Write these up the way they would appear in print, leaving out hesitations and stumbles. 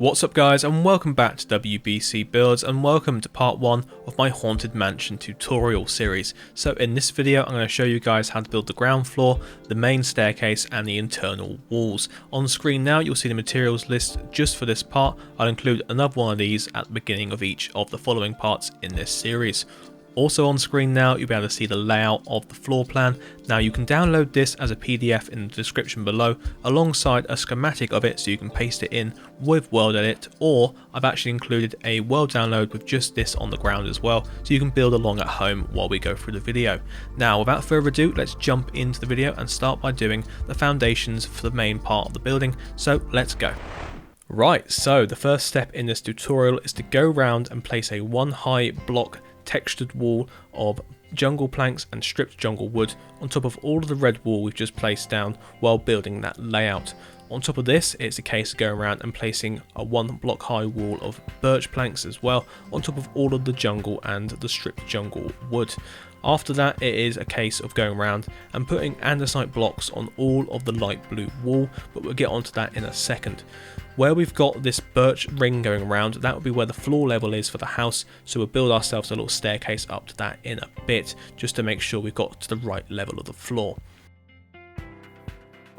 What's up guys, and welcome back to WBC Builds, and welcome to part 1 of my Haunted Mansion tutorial series. So in this video I'm going to show you guys how to build the ground floor, the main staircase and the internal walls. On screen now you'll see the materials list just for this part. I'll include another one of these at the beginning of each of the following parts in this series. Also on screen now you'll be able to see the layout of the floor plan. Now you can download this as a PDF in the description below alongside a schematic of it, so you can paste it in with World Edit, or I've actually included a world download with just this on the ground as well, so you can build along at home while we go through the video. Now without further ado, let's jump into the video and start by doing the foundations for the main part of the building, so let's go. Right, so the first step in this tutorial is to go round and place a 1 high block textured wall of jungle planks and stripped jungle wood on top of all of the red wall we've just placed down while building that layout. On top of this, it's a case of going around and placing a 1 block high wall of birch planks as well on top of all of the jungle and the stripped jungle wood. After that, it is a case of going around and putting andesite blocks on all of the light blue wall, but we'll get onto that in a second. Where we've got this birch ring going around, that will be where the floor level is for the house, so we'll build ourselves a little staircase up to that in a bit, just to make sure we've got to the right level of the floor.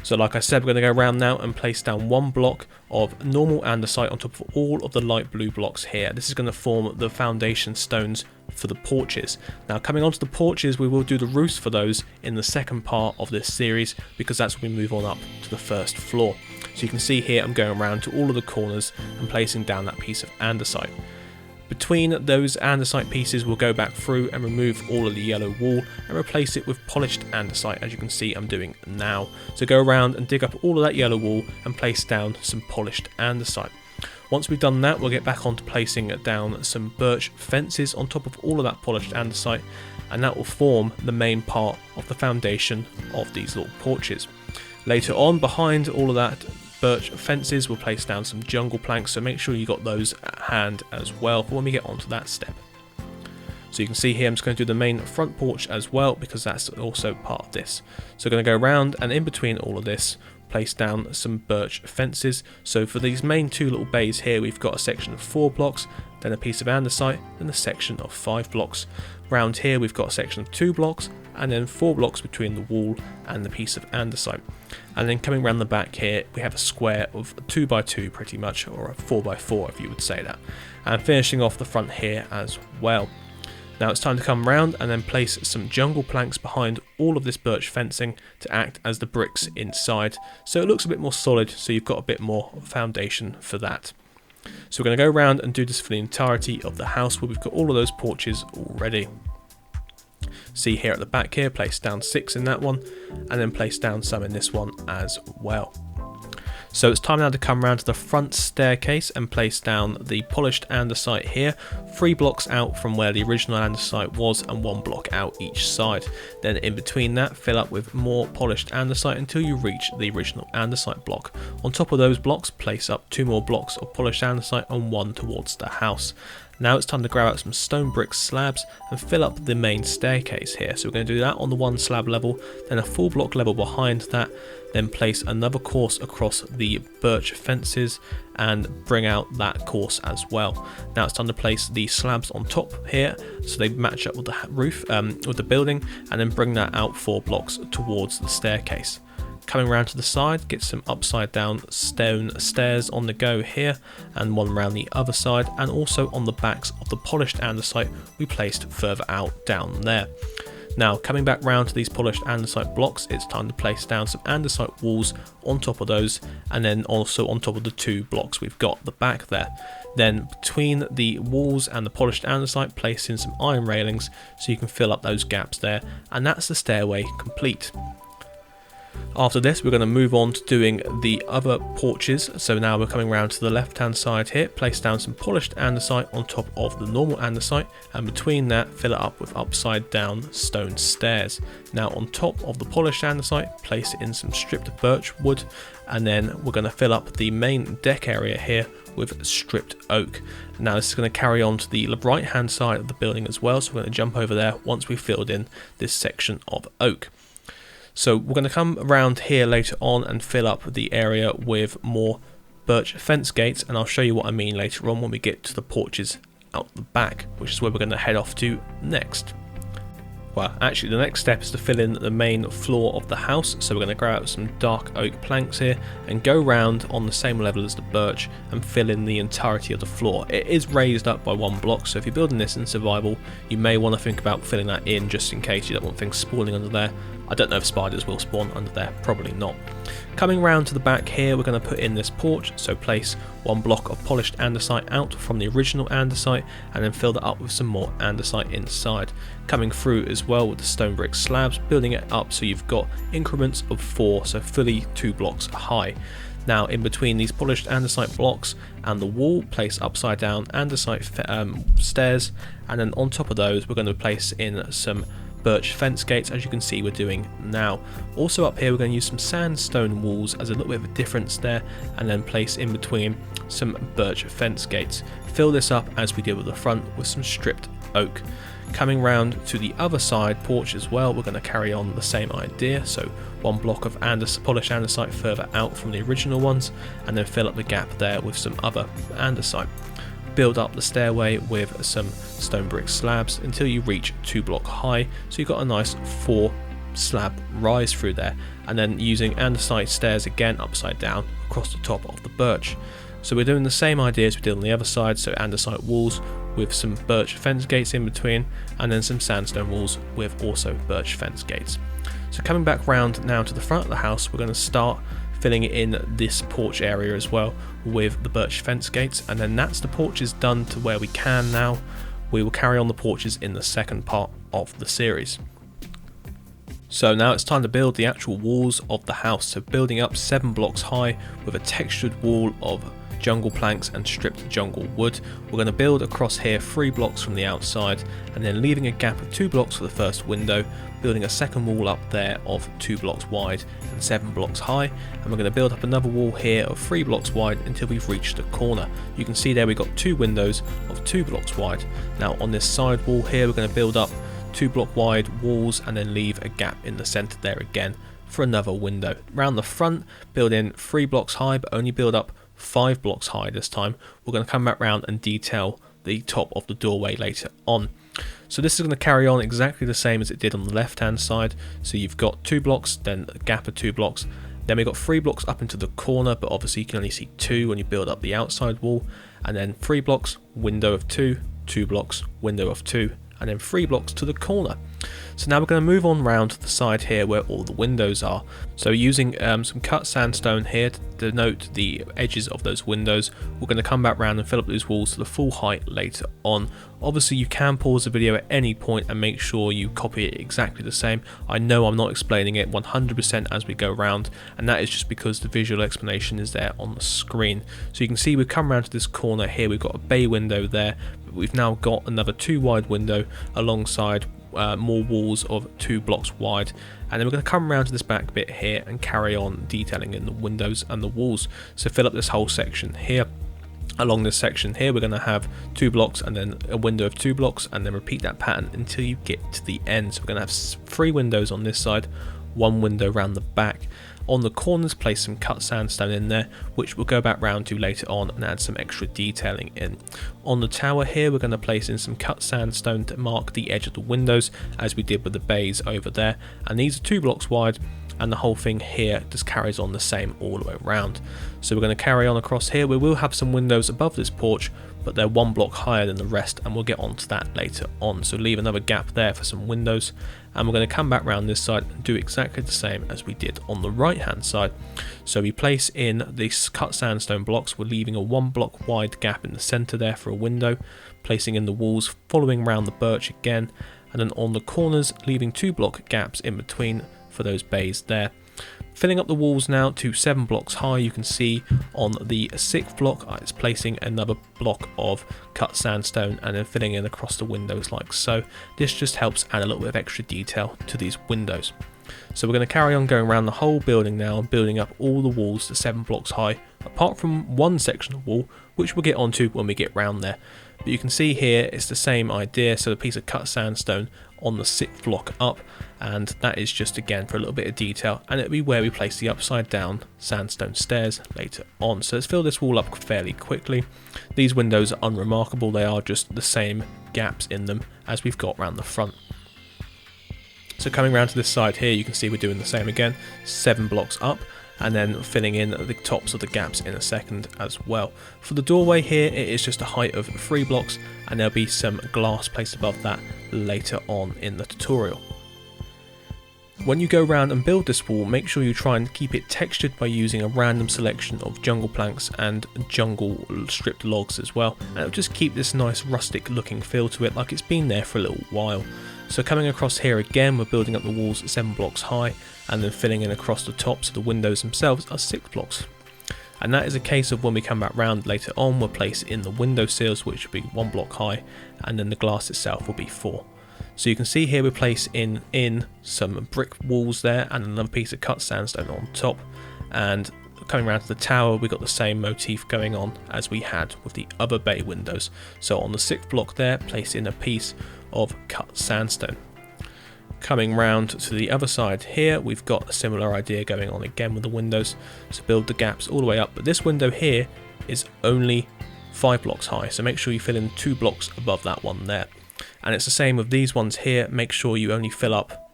So like I said, we're going to go around now and place down 1 block of normal andesite on top of all of the light blue blocks here. This is going to form the foundation stones for the porches. Now coming onto the porches, we will do the roofs for those in the second part of this series, because that's when we move on up to the first floor. So you can see here I'm going around to all of the corners and placing down that piece of andesite. Between those andesite pieces, we'll go back through and remove all of the yellow wall and replace it with polished andesite, as you can see I'm doing now. So go around and dig up all of that yellow wall and place down some polished andesite. Once we've done that, we'll get back onto placing down some birch fences on top of all of that polished andesite, and that will form the main part of the foundation of these little porches. Later on, behind all of that birch fences, we'll place down some jungle planks, so make sure you got those at hand as well for when we get onto that step. So you can see here I'm just going to do the main front porch as well, because that's also part of this. So we're going to go around and in between all of this place down some birch fences. So for these main 2 little bays here, we've got a section of 4 blocks, then a piece of andesite, then a section of 5 blocks. Round here we've got a section of 2 blocks, and then 4 blocks between the wall and the piece of andesite. And then coming around the back here, we have a square of 2x2 pretty much, or a 4x4 if you would say that. And finishing off the front here as well. Now it's time to come around and then place some jungle planks behind all of this birch fencing to act as the bricks inside, so it looks a bit more solid, so you've got a bit more foundation for that. So we're going to go around and do this for the entirety of the house, where we've got all of those porches already. See here at the back here, place down 6 in that one, and then place down some in this one as well. So it's time now to come around to the front staircase and place down the polished andesite here, 3 blocks out from where the original andesite was and 1 block out each side. Then in between that, fill up with more polished andesite until you reach the original andesite block. On top of those blocks, place up 2 more blocks of polished andesite and 1 towards the house. Now it's time to grab out some stone brick slabs and fill up the main staircase here. So we're going to do that on the 1 slab level, then a full block level behind that, then place another course across the birch fences and bring out that course as well. Now it's time to place the slabs on top here so they match up with the roof, with the building, and then bring that out 4 blocks towards the staircase. Coming around to the side, get some upside down stone stairs on the go here, and 1 around the other side, and also on the backs of the polished andesite we placed further out down there. Now coming back round to these polished andesite blocks, it's time to place down some andesite walls on top of those, and then also on top of the 2 blocks we've got at the back there. Then between the walls and the polished andesite, place in some iron railings so you can fill up those gaps there, and that's the stairway complete. After this, we're going to move on to doing the other porches. So now we're coming around to the left hand side here, place down some polished andesite on top of the normal andesite, and between that fill it up with upside down stone stairs. Now on top of the polished andesite, place in some stripped birch wood, and then we're going to fill up the main deck area here with stripped oak. Now this is going to carry on to the right hand side of the building as well, so we're going to jump over there once we've filled in this section of oak. So we're going to come around here later on and fill up the area with more birch fence gates, and I'll show you what I mean later on when we get to the porches out the back, which is where we're going to head off to next. Well, actually the next step is to fill in the main floor of the house, so we're going to grab out some dark oak planks here and go round on the same level as the birch and fill in the entirety of the floor. It is raised up by 1 block, so if you're building this in survival, you may want to think about filling that in just in case you don't want things spawning under there. I don't know if spiders will spawn under there, probably not. Coming round to the back here, we're going to put in this porch, so place 1 block of polished andesite out from the original andesite and then fill that up with some more andesite inside. Coming through as well with the stone brick slabs, building it up so you've got increments of 4, so fully 2 blocks high. Now in between these polished andesite blocks and the wall, place upside down andesite stairs, and then on top of those we're going to place in some birch fence gates, as you can see we're doing now. Also up here we're going to use some sandstone walls as a little bit of a difference there, and then place in between some birch fence gates. Fill this up as we did with the front with some stripped oak. Coming round to the other side porch as well, we're going to carry on the same idea, so 1 block of polished andesite further out from the original ones, and then fill up the gap there with some other andesite. Build up the stairway with some stone brick slabs until you reach 2 block high, so you've got a nice 4 slab rise through there, and then using andesite stairs again upside down across the top of the birch. So we're doing the same idea as we did on the other side, so andesite walls with some birch fence gates in between, and then some sandstone walls with also birch fence gates. So coming back round now to the front of the house, we're going to start filling in this porch area as well with the birch fence gates, and then that's the porches done to where we can now. We will carry on the porches in the second part of the series. So now it's time to build the actual walls of the house, so building up 7 blocks high with a textured wall of jungle planks and stripped jungle wood. We're going to build across here 3 blocks from the outside, and then leaving a gap of 2 blocks for the first window, building a second wall up there of 2 blocks wide and 7 blocks high, and we're going to build up another wall here of 3 blocks wide until we've reached the corner. You can see there we've got 2 windows of 2 blocks wide. Now on this side wall here we're going to build up 2 block wide walls and then leave a gap in the centre there again for another window. Round the front, build in 3 blocks high, but only build up 5 blocks high this time. We're going to come back round and detail the top of the doorway later on. So this is going to carry on exactly the same as it did on the left hand side. So you've got 2 blocks, then a gap of 2 blocks, then we've got 3 blocks up into the corner, but obviously you can only see 2 when you build up the outside wall, and then 3 blocks, window of 2, 2 blocks, window of 2, and then 3 blocks to the corner. So now we're going to move on round to the side here where all the windows are. So using some cut sandstone here to denote the edges of those windows, we're going to come back round and fill up those walls to the full height later on. Obviously you can pause the video at any point and make sure you copy it exactly the same. I know I'm not explaining it 100% as we go round, and that is just because the visual explanation is there on the screen. So you can see we've come round to this corner here, we've got a bay window there, but we've now got another 2 wide window alongside more walls of 2 blocks wide, and then we're going to come around to this back bit here and carry on detailing in the windows and the walls. So fill up this whole section here. Along this section here we're going to have 2 blocks and then a window of 2 blocks, and then repeat that pattern until you get to the end. So we're going to have 3 windows on this side, 1 window around the back. On the corners, place some cut sandstone in there, which we'll go back round to later on and add some extra detailing in. On the tower here, we're going to place in some cut sandstone to mark the edge of the windows, as we did with the bays over there. And these are 2 blocks wide, and the whole thing here just carries on the same all the way around. So we're going to carry on across here. We will have some windows above this porch, but they're 1 block higher than the rest, and we'll get onto that later on. So leave another gap there for some windows, and we're going to come back round this side and do exactly the same as we did on the right hand side. So we place in these cut sandstone blocks, we're leaving a 1 block wide gap in the centre there for a window, placing in the walls, following round the birch again, and then on the corners leaving 2 block gaps in between for those bays there. Filling up the walls now to 7 blocks high, you can see on the 6th block it's placing another block of cut sandstone and then filling in across the windows like so. This just helps add a little bit of extra detail to these windows. So we're going to carry on going around the whole building now and building up all the walls to 7 blocks high apart from one section of wall, which we'll get onto when we get round there. But you can see here it's the same idea, so a piece of cut sandstone on the 6th block up, and that is just again for a little bit of detail, and it'll be where we place the upside down sandstone stairs later on. So let's fill this wall up fairly quickly. These windows are unremarkable, they are just the same gaps in them as we've got around the front. So coming around to this side here, you can see we're doing the same again, 7 blocks up, and then filling in the tops of the gaps in a second as well. For the doorway here, it is just a height of 3 blocks, and there'll be some glass placed above that later on in the tutorial. When you go around and build this wall, make sure you try and keep it textured by using a random selection of jungle planks and jungle stripped logs as well, and it'll just keep this nice rustic looking feel to it, like it's been there for a little while. So coming across here again, we're building up the walls 7 blocks high, and then filling in across the top, so the windows themselves are 6 blocks. And that is a case of when we come back round later on, we'll place in the window sills, which will be 1 block high, and then the glass itself will be 4. So you can see here we place in some brick walls there, and another piece of cut sandstone on top. And coming around to the tower, we got the same motif going on as we had with the other bay windows. So on the 6th block there, place in a piece of cut sandstone. Coming round to the other side here, we've got a similar idea going on again with the windows. So build the gaps all the way up, but this window here is only 5 blocks high, so make sure you fill in 2 blocks above that one there. And it's the same with these ones here, make sure you only fill up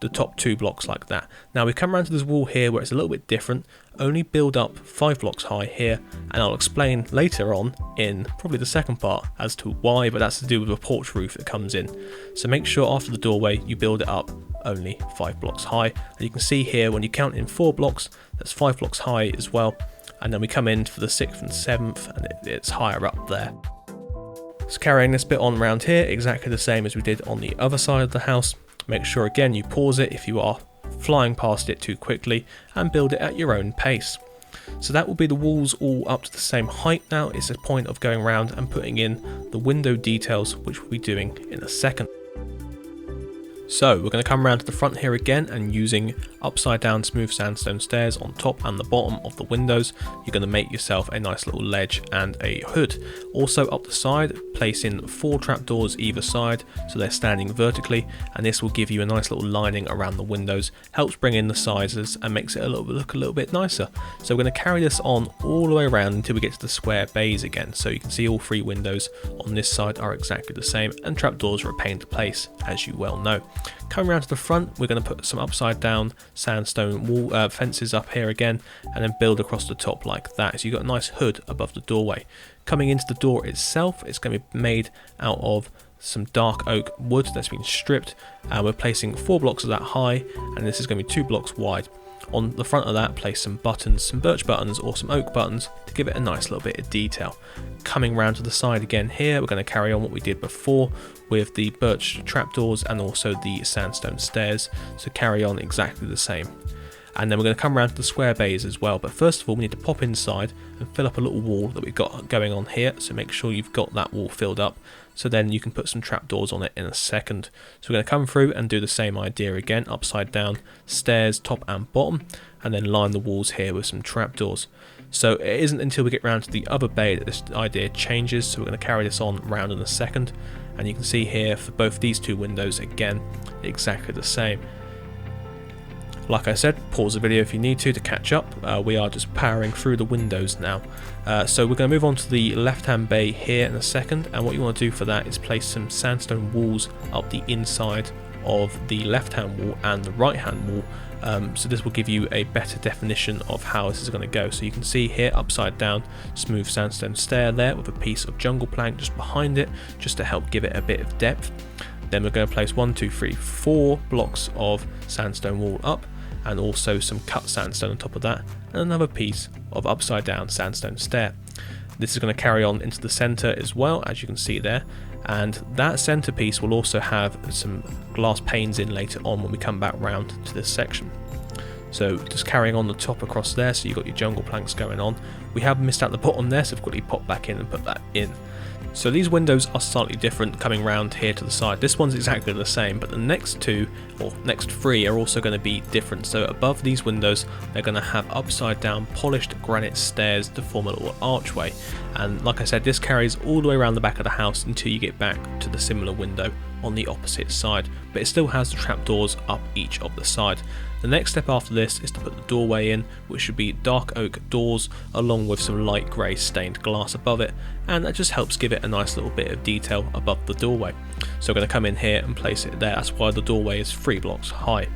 the top 2 blocks like that. Now we come around to this wall here where it's a little bit different, only build up 5 blocks high here, and I'll explain later on in probably the second part as to why, but that's to do with a porch roof that comes in. So make sure after the doorway you build it up only 5 blocks high, and you can see here when you count in 4 blocks, that's 5 blocks high as well, and then we come in for the 6th and 7th and it's higher up there. So carrying this bit on around here, exactly the same as we did on the other side of the house. Make sure again you pause it if you are flying past it too quickly, and build it at your own pace. So that will be the walls all up to the same height now. It's a point of going around and putting in the window details, which we'll be doing in a second. So we're going to come around to the front here again, and using upside down smooth sandstone stairs on top and the bottom of the windows, you're going to make yourself a nice little ledge and a hood. Also up the side, place in 4 trapdoors either side so they're standing vertically, and this will give you a nice little lining around the windows, helps bring in the sizes and makes it look a little bit nicer. So we're going to carry this on all the way around until we get to the square bays again. So you can see all 3 windows on this side are exactly the same, and trapdoors are a pain to place, as you well know. Coming around to the front, we're going to put some upside down sandstone wall fences up here again, and then build across the top like that. So you've got a nice hood above the doorway. Coming into the door itself, it's going to be made out of some dark oak wood that's been stripped, and we're placing 4 blocks of that high, and this is going to be 2 blocks wide. On the front of that, place some buttons, some birch buttons or some oak buttons to give it a nice little bit of detail. Coming round to the side again here, we're going to carry on what we did before with the birch trapdoors and also the sandstone stairs, so carry on exactly the same. And then we're going to come around to the square bays as well, but first of all we need to pop inside and fill up a little wall that we've got going on here, so make sure you've got that wall filled up, so then you can put some trapdoors on it in a second. So we're going to come through and do the same idea again, upside down stairs top and bottom, and then line the walls here with some trapdoors. So it isn't until we get round to the other bay that this idea changes, so we're going to carry this on round in a second, and you can see here for both these 2 windows again exactly the same. Like I said, pause the video if you need to catch up. We are just powering through the windows now. So we're going to move on to the left hand bay here in a second, and what you want to do for that is place some sandstone walls up the inside of the left hand wall and the right hand wall. So this will give you a better definition of how this is going to go. So you can see here upside down smooth sandstone stair there with a piece of jungle plank just behind it, just to help give it a bit of depth. Then we're going to place 1, 2, 3, 4 blocks of sandstone wall up, and also some cut sandstone on top of that, and another piece of upside down sandstone stair. This is going to carry on into the centre as well, as you can see there, and that centrepiece will also have some glass panes in later on when we come back round to this section. So just carrying on the top across there, so you've got your jungle planks going on. We have missed out the bottom there, so we've quickly pop back in and put that in. So these windows are slightly different coming round here to the side. This one's exactly the same, but the next two, or next three, are also going to be different. So above these windows, they're going to have upside down polished granite stairs to form a little archway. And like I said, this carries all the way around the back of the house until you get back to the similar window on the opposite side, but it still has the trapdoors up each of the side. The next step after this is to put the doorway in, which should be dark oak doors along with some light grey stained glass above it, and that just helps give it a nice little bit of detail above the doorway. So I'm going to come in here and place it there. That's why the doorway is 3 blocks high.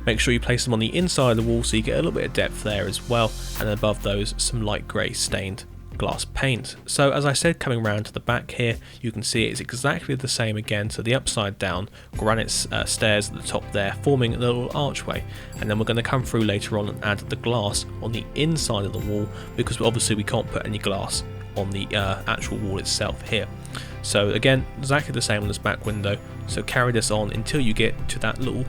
Make sure you place them on the inside of the wall so you get a little bit of depth there as well, and above those some light grey stained glass panes. So as I said, coming round to the back here, you can see it's exactly the same again. So the upside down granite stairs at the top there forming a little archway, and then we're going to come through later on and add the glass on the inside of the wall, because obviously we can't put any glass on the actual wall itself here. So again, exactly the same on this back window. So carry this on until you get to that little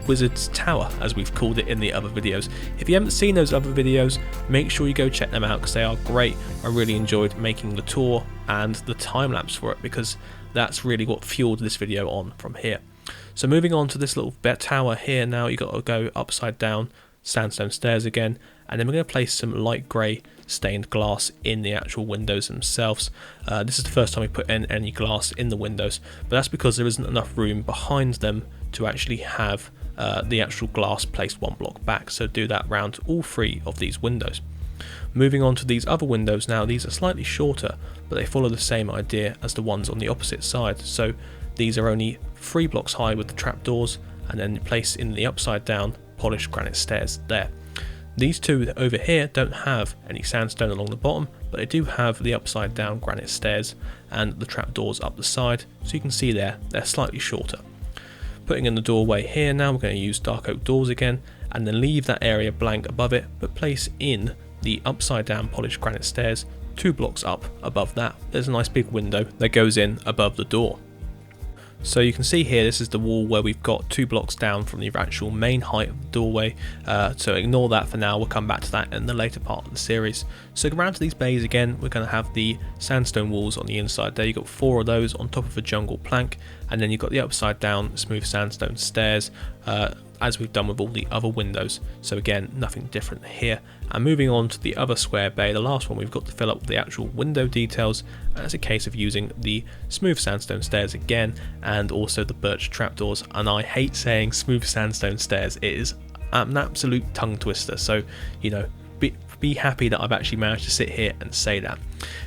Wizard's Tower, as we've called it in the other videos. If you haven't seen those other videos, make sure you go check them out because they are great. I really enjoyed making the tour and the time lapse for it, because that's really what fueled this video on from here. So moving on to this little tower here now, you got to go upside down sandstone stairs again, and then we're going to place some light grey stained glass in the actual windows themselves. This is the first time we put in any glass in the windows, but that's because there isn't enough room behind them to actually have the actual glass placed 1 block back, so do that round all 3 of these windows. Moving on to these other windows now, these are slightly shorter, but they follow the same idea as the ones on the opposite side. So these are only 3 blocks high with the trapdoors, and then placed in the upside down polished granite stairs there. These two over here don't have any sandstone along the bottom, but they do have the upside down granite stairs and the trapdoors up the side, so you can see there they're slightly shorter. Putting in the doorway here now, we're going to use dark oak doors again, and then leave that area blank above it, but place in the upside down polished granite stairs 2 blocks up above that. There's a nice big window that goes in above the door. So you can see here, this is the wall where we've got 2 blocks down from the actual main height of the doorway, so ignore that for now, we'll come back to that in the later part of the series. So around to these bays again, we're going to have the sandstone walls on the inside there. You've got 4 of those on top of a jungle plank, and then you've got the upside down smooth sandstone stairs, as we've done with all the other windows. So again, nothing different here. And moving on to the other square bay, the last one, we've got to fill up with the actual window details, and it's a case of using the smooth sandstone stairs again, and also the birch trapdoors. And I hate saying smooth sandstone stairs, it is an absolute tongue twister, so you know, be happy that I've actually managed to sit here and say that.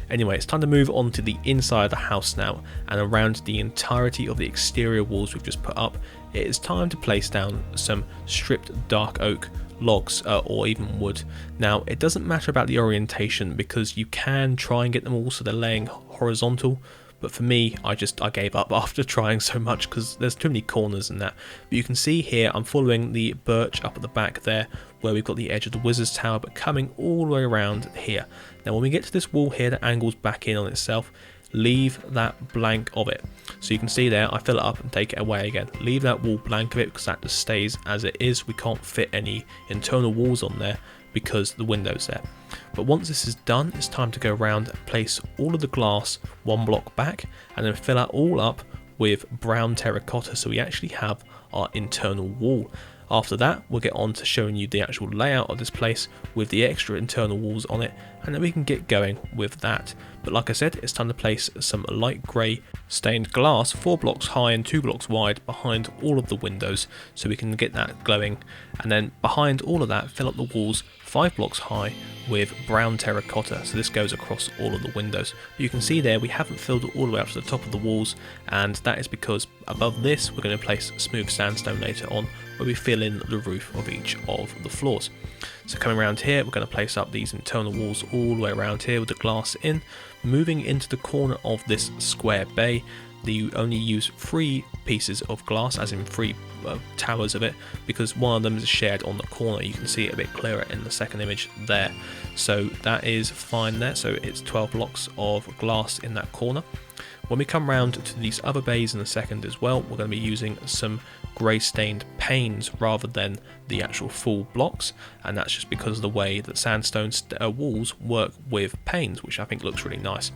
Anyway, it's time to move on to the inside of the house now, and around the entirety of the exterior walls we've just put up, it is time to place down some stripped dark oak logs or even wood. Now, it doesn't matter about the orientation because you can try and get them all so they're laying horizontal, but for me, I gave up after trying so much because there's too many corners in that. But you can see here, I'm following the birch up at the back there, where we've got the edge of the Wizard's Tower, but coming all the way around here. Now, when we get to this wall here that angles back in on itself, leave that blank of it. So you can see there, I fill it up and take it away again. Leave that wall blank of it because that just stays as it is. We can't fit any internal walls on there because the window's there. But once this is done, it's time to go around and place all of the glass 1 block back, and then fill that all up with brown terracotta so we actually have our internal wall. After that, we'll get on to showing you the actual layout of this place with the extra internal walls on it, and then we can get going with that. But like I said, it's time to place some light grey stained glass 4 blocks high and 2 blocks wide behind all of the windows so we can get that glowing, and then behind all of that, fill up the walls 5 blocks high with brown terracotta, so this goes across all of the windows. But you can see there we haven't filled it all the way up to the top of the walls, and that is because above this we're going to place smooth sandstone later on where we fill in the roof of each of the floors. So coming around here, we're going to place up these internal walls all the way around here with the glass in. Moving into the corner of this square bay, you only use 3 pieces of glass, as in 3 towers of it, because one of them is shared on the corner. You can see it a bit clearer in the second image there. So that is fine there, so it's 12 blocks of glass in that corner. When we come round to these other bays in a second as well, we're going to be using some grey stained panes rather than the actual full blocks, and that's just because of the way that sandstone walls work with panes, which I think looks really nice.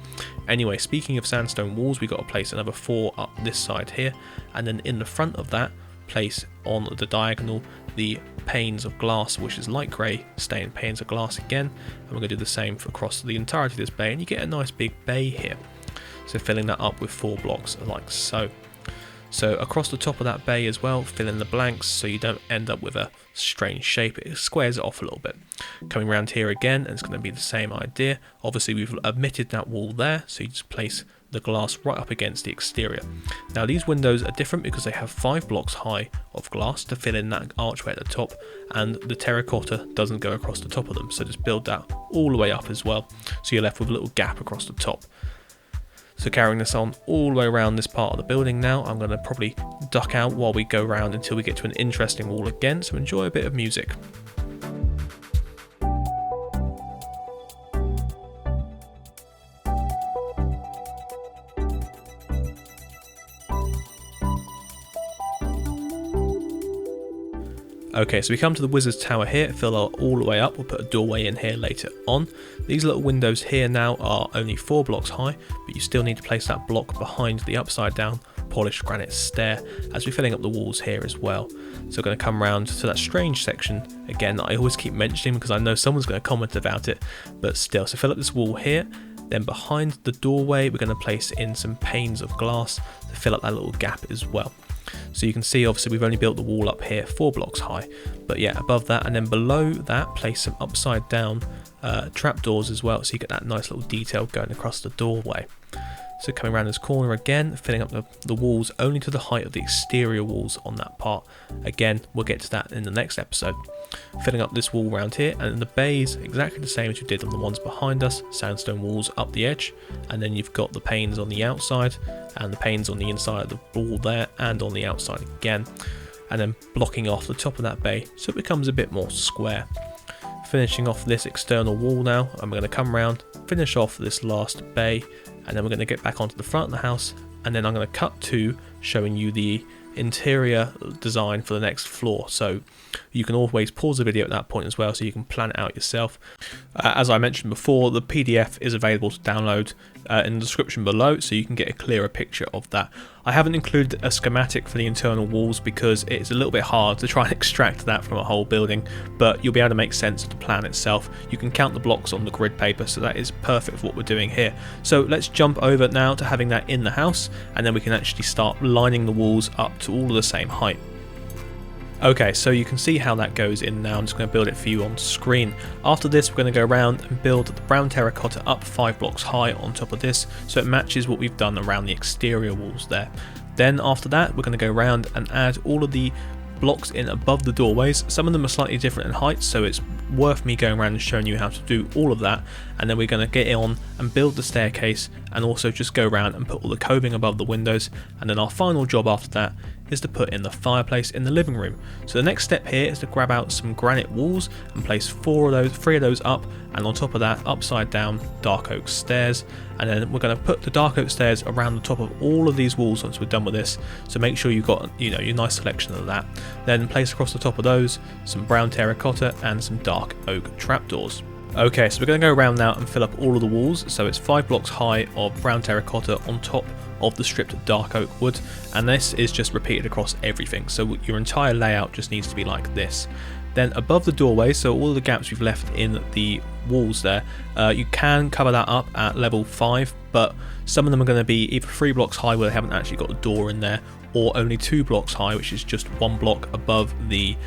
Anyway, speaking of sandstone walls, we've got to place another 4 up this side here, and then in the front of that, place on the diagonal the panes of glass, which is light grey stained panes of glass again, and we're going to do the same for across the entirety of this bay, and you get a nice big bay here. So filling that up with 4 blocks like so. So across the top of that bay as well, fill in the blanks so you don't end up with a strange shape. It squares it off a little bit. Coming around here again, and it's going to be the same idea. Obviously we've omitted that wall there, so you just place the glass right up against the exterior. Now these windows are different because they have 5 blocks high of glass to fill in that archway at the top, and the terracotta doesn't go across the top of them, so just build that all the way up as well, so you're left with a little gap across the top. So carrying this on all the way around this part of the building now, I'm going to probably duck out while we go around until we get to an interesting wall again, so enjoy a bit of music. Okay, so we come to the Wizard's Tower here, fill all the way up, we'll put a doorway in here later on. These little windows here now are only 4 blocks high, but you still need to place that block behind the upside down polished granite stair as we're filling up the walls here as well. So we're going to come around to that strange section again. I always keep mentioning because I know someone's going to comment about it, but still. So fill up this wall here, then behind the doorway we're going to place in some panes of glass to fill up that little gap as well. So you can see obviously we've only built the wall up here 4 blocks high, but yeah, above that and then below that place some upside down trapdoors as well, so you get that nice little detail going across the doorway. So coming around this corner again, filling up the walls only to the height of the exterior walls on that part. Again, we'll get to that in the next episode. Filling up this wall around here, and the bays exactly the same as you did on the ones behind us, sandstone walls up the edge, and then you've got the panes on the outside and the panes on the inside of the wall there and on the outside again, and then blocking off the top of that bay so it becomes a bit more square. Finishing off this external wall now, and we're going to come around, finish off this last bay, and then we're going to get back onto the front of the house, and then I'm going to cut to showing you the interior design for the next floor. So you can always pause the video at that point as well so you can plan it out yourself. As I mentioned before, the PDF is available to download in the description below, so you can get a clearer picture of that. I haven't included a schematic for the internal walls because it's a little bit hard to try and extract that from a whole building, but you'll be able to make sense of the plan itself. You can count the blocks on the grid paper, so that is perfect for what we're doing here. So let's jump over now to having that in the house, and then we can actually start lining the walls up to all of the same height. Okay, so you can see how that goes in now. I'm just going to build it for you on screen. After this, we're going to go around and build the brown terracotta up 5 blocks high on top of this, so it matches what we've done around the exterior walls there. Then after that, we're going to go around and add all of the blocks in above the doorways. Some of them are slightly different in height, so it's worth me going around and showing you how to do all of that. And then we're going to get on and build the staircase, and also just go around and put all the coving above the windows. And then our final job after that is to put in the fireplace in the living room. So the next step here is to grab out some granite walls and place 3 of those up, and on top of that upside down dark oak stairs, and then we're going to put the dark oak stairs around the top of all of these walls once we're done with this. So make sure you've got your nice selection of that. Then place across the top of those some brown terracotta and some dark oak trapdoors. Okay, so we're going to go around now and fill up all of the walls. So it's 5 blocks high of brown terracotta on top of the stripped dark oak wood, and this is just repeated across everything, so your entire layout just needs to be like this. Then above the doorway, so all the gaps we've left in the walls there, you can cover that up at level 5, but some of them are going to be either 3 blocks high where they haven't actually got a door in there, or only 2 blocks high, which is just 1 block above the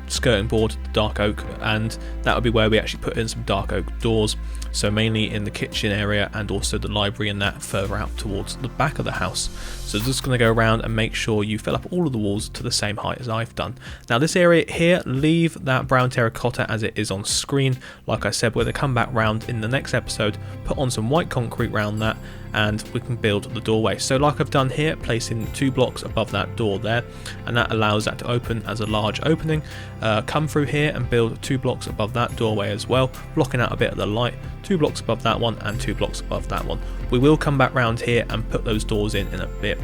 skirting board, the dark oak, and that would be where we actually put in some dark oak doors, so mainly in the kitchen area and also the library and that further out towards the back of the house. So just going to go around and make sure you fill up all of the walls to the same height as I've done. Now this area here, leave that brown terracotta as it is on screen. Like I said, we're going to come back round in the next episode, put on some white concrete around that, and we can build the doorway. So like I've done here, placing 2 blocks above that door there, and that allows that to open as a large opening. Come through here and build 2 blocks above that doorway as well, blocking out a bit of the light, 2 blocks above that one and 2 blocks above that one. We will come back round here and put those doors in a bit.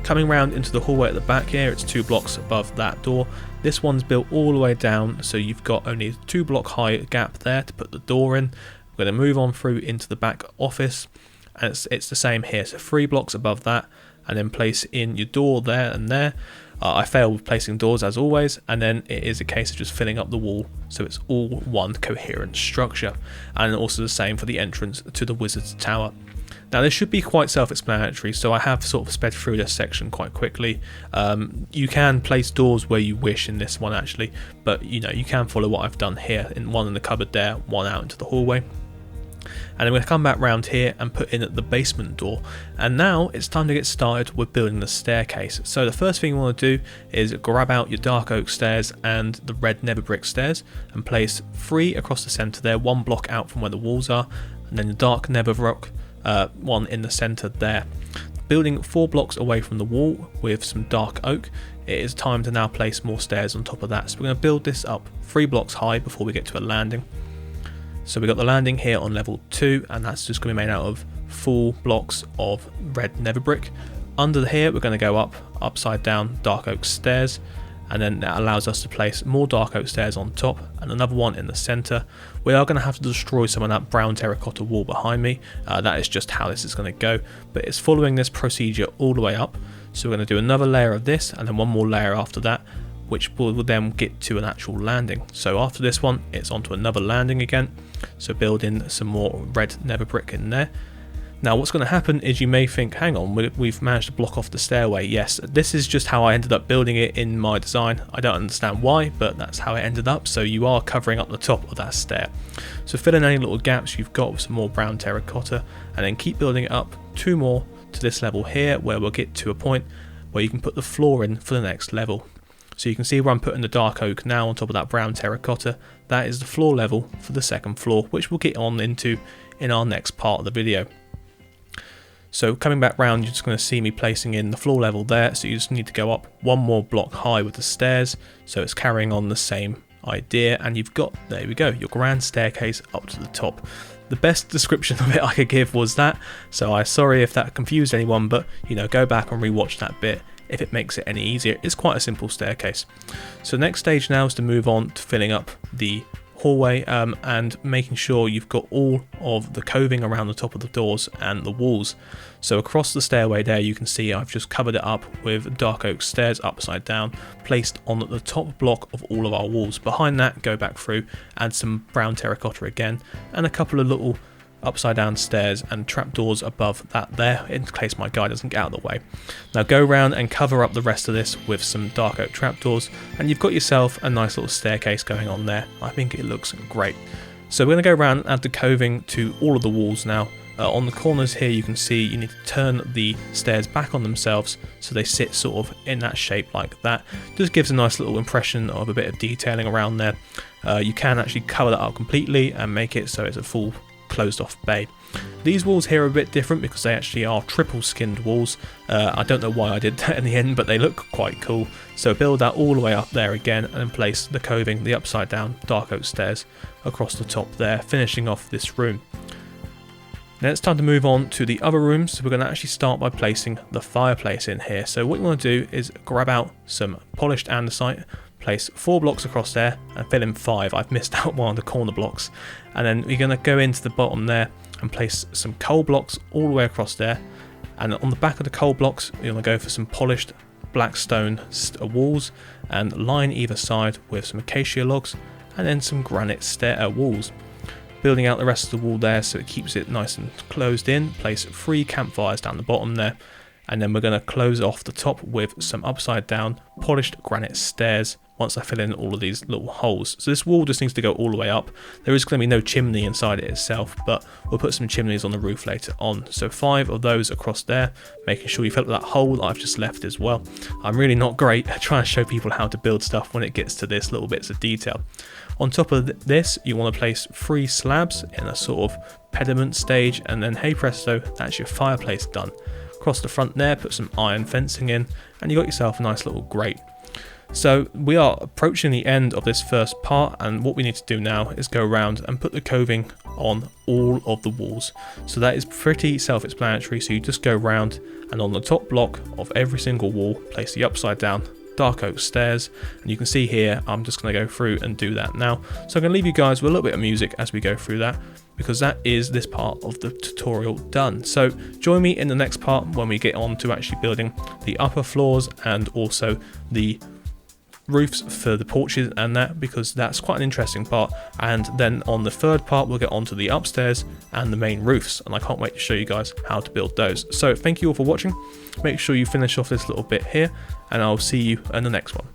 Coming round into the hallway at the back here, it's 2 blocks above that door. This one's built all the way down, so you've got only a 2 block high gap there to put the door in. We're going to move on through into the back office, and it's the same here, so 3 blocks above that, and then place in your door there and there. I failed with placing doors as always, and then it is a case of just filling up the wall so it's all one coherent structure, and also the same for the entrance to the wizard's tower. Now this should be quite self-explanatory, so I have sort of sped through this section quite quickly. You can place doors where you wish in this one actually, but you can follow what I've done here, in one in the cupboard there, one out into the hallway. And I'm going to come back round here and put in the basement door. And now it's time to get started with building the staircase. So the first thing you want to do is grab out your dark oak stairs and the red nether brick stairs and place 3 across the centre there, 1 block out from where the walls are, and then the dark nether rock one in the centre there. Building 4 blocks away from the wall with some dark oak, it is time to now place more stairs on top of that. So we're going to build this up 3 blocks high before we get to a landing. So we've got the landing here on level 2, and that's just going to be made out of 4 blocks of red nether brick. Under here we're going to go up upside down dark oak stairs, and then that allows us to place more dark oak stairs on top and another one in the centre. We are going to have to destroy some of that brown terracotta wall behind me. That is just how this is going to go, but it's following this procedure all the way up. So we're going to do another layer of this and then one more layer after that, which will then get to an actual landing. So after this one, it's onto another landing again. So build in some more red nether brick in there. Now what's going to happen is you may think, hang on, we've managed to block off the stairway. Yes, this is just how I ended up building it in my design. I don't understand why, but that's how it ended up. So you are covering up the top of that stair. So fill in any little gaps you've got with some more brown terracotta, and then keep building it up 2 more to this level here, where we'll get to a point where you can put the floor in for the next level. So you can see where I'm putting the dark oak now on top of that brown terracotta. That is the floor level for the second floor, which we'll get on into in our next part of the video. So coming back round, you're just going to see me placing in the floor level there, so you just need to go up 1 more block high with the stairs, so it's carrying on the same idea, and you've got, there we go, your grand staircase up to the top. The best description of it I could give was that, so I'm sorry if that confused anyone, but go back and rewatch that bit if it makes it any easier. It's quite a simple staircase. So the next stage now is to move on to filling up the hallway and making sure you've got all of the coving around the top of the doors and the walls. So across the stairway there, you can see I've just covered it up with dark oak stairs upside down, placed on the top block of all of our walls. Behind that, go back through, add some brown terracotta again, and a couple of little upside down stairs and trapdoors above that there, in case my guy doesn't get out of the way. Now go around and cover up the rest of this with some dark oak trapdoors, and you've got yourself a nice little staircase going on there. I think it looks great. So we're going to go around and add the coving to all of the walls now. On the corners here you can see you need to turn the stairs back on themselves so they sit sort of in that shape like that. Just gives a nice little impression of a bit of detailing around there. You can actually cover that up completely and make it so it's a full closed off bay. These walls here are a bit different because they actually are triple skinned walls. I don't know why I did that in the end, but they look quite cool. So build that all the way up there again and then place the coving, the upside down dark oak stairs across the top there, finishing off this room. Now it's time to move on to the other rooms. So we're going to actually start by placing the fireplace in here. So what you want to do is grab out some polished andesite, place 4 blocks across there and fill in 5. I've missed out one of the corner blocks. And then you're going to go into the bottom there and place some coal blocks all the way across there. And on the back of the coal blocks, you're going to go for some polished black stone walls and line either side with some acacia logs and then some granite walls. Building out the rest of the wall there so it keeps it nice and closed in. Place 3 campfires down the bottom there. And then we're going to close off the top with some upside down polished granite stairs once I fill in all of these little holes. So this wall just needs to go all the way up. There is going to be no chimney inside it itself, but we'll put some chimneys on the roof later on. So 5 of those across there, making sure you fill up that hole that I've just left as well. I'm really not great at trying to show people how to build stuff when it gets to this little bits of detail. On top of this, you want to place 3 slabs in a sort of pediment stage, and then hey presto, that's your fireplace done. Across the front there, put some iron fencing in, and you got yourself a nice little grate. So we are approaching the end of this first part, and what we need to do now is go around and put the coving on all of the walls. So that is pretty self-explanatory. So you just go around and on the top block of every single wall, place the upside down dark oak stairs, and you can see here I'm just going to go through and do that now. So I'm going to leave you guys with a little bit of music as we go through that, because that is this part of the tutorial done. So join me in the next part when we get on to actually building the upper floors and also the roofs for the porches and that, because that's quite an interesting part. And then on the third part we'll get on to the upstairs and the main roofs, and I can't wait to show you guys how to build those. So thank you all for watching. Make sure you finish off this little bit here, and I'll see you in the next one.